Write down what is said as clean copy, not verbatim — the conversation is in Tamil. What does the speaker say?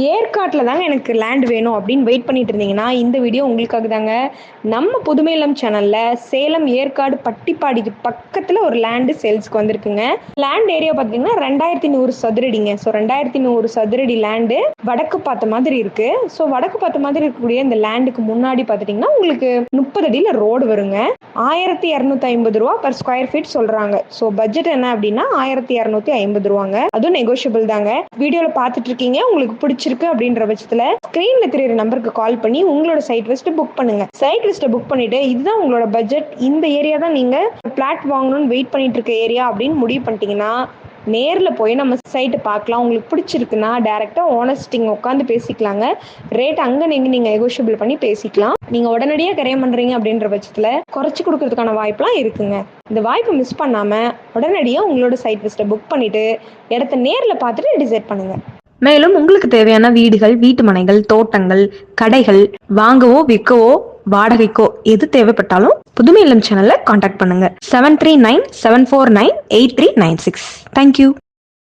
ஏற்காட்டில் தாங்க எனக்கு லேண்ட் வேணும் அப்படின்னு வெயிட் பண்ணிட்டு இருந்தீங்கன்னா இந்த வீடியோ உங்களுக்காக தாங்க. நம்ம புதுமை இல்லம் சேனலில் சேலம் ஏற்காடு பட்டிப்பாடிக்கு பக்கத்தில் ஒரு லேண்டு சேல்ஸ்க்கு வந்திருக்குங்க. லேண்ட் ஏரியா பார்த்தீங்கன்னா 2100 சதுரடிங்க. ஸோ 2100 சதுரடி லேண்டு வடக்கு பார்த்த மாதிரி இருக்கு. ஸோ வடக்கு பார்த்த மாதிரி இருக்கக்கூடிய இந்த லேண்டுக்கு முன்னாடி பார்த்துட்டிங்கன்னா உங்களுக்கு 30 அடியில் ரோடு வருங்க. 1250 ரூபா பர் ஸ்கொயர் ஃபீட் சொல்கிறாங்க. ஸோ பட்ஜெட் என்ன அப்படின்னா 1250 ரூபாங்க. அதுவும் நெகோஷியபிள் தாங்க. வீடியோவில் பார்த்துட்டு இருக்கீங்க, உங்களுக்கு பிடிச்சிருக்கு அப்படின்ற பட்சத்தில் ஸ்க்ரீனில் தெரியுற நம்பருக்கு கால் பண்ணி உங்களோட சைட் லிஸ்ட்டை புக் பண்ணுங்க. சைட் லிஸ்ட்டை புக் பண்ணிட்டு இதுதான் உங்களோட பட்ஜெட், இந்த ஏரியா தான் நீங்கள் பிளாட் வாங்கணும்னு வெயிட் பண்ணிட்டு இருக்க ஏரியா அப்படின்னு முடிவு பண்ணிட்டீங்கன்னா நேரில் போய் நம்ம சைட்டை பார்க்கலாம். உங்களுக்கு பிடிச்சிருக்குன்னா டேரெக்டாக ஓனர்ஸ்டிங்க உட்காந்து பேசிக்கலாங்க. ரேட் அங்கே நீங்கள் நெகோஷியபிள் பண்ணி பேசிக்கலாம். நீங்கள் உடனடியாக கரையம் பண்ணுறீங்க அப்படின்ற பட்சத்தில் குறைச்சி கொடுக்கறதுக்கான வாய்ப்பெலாம் இருக்குங்க. இந்த வாய்ப்பை மிஸ் பண்ணாமல் உடனடியாக உங்களோட சைட் லிஸ்ட்டை புக் பண்ணிவிட்டு இடத்த நேரில் பார்த்துட்டு டிசைட் பண்ணுங்கள். மேலும் உங்களுக்கு தேவையான வீடுகள், வீட்டு மனைகள், தோட்டங்கள், கடைகள் வாங்கவோ விற்கவோ வாடகைக்கோ எது தேவைப்பட்டாலும் புதுமை இல்லம் சேனல்ல கான்டாக்ட் பண்ணுங்க. 7397498396. தேங்க்யூ.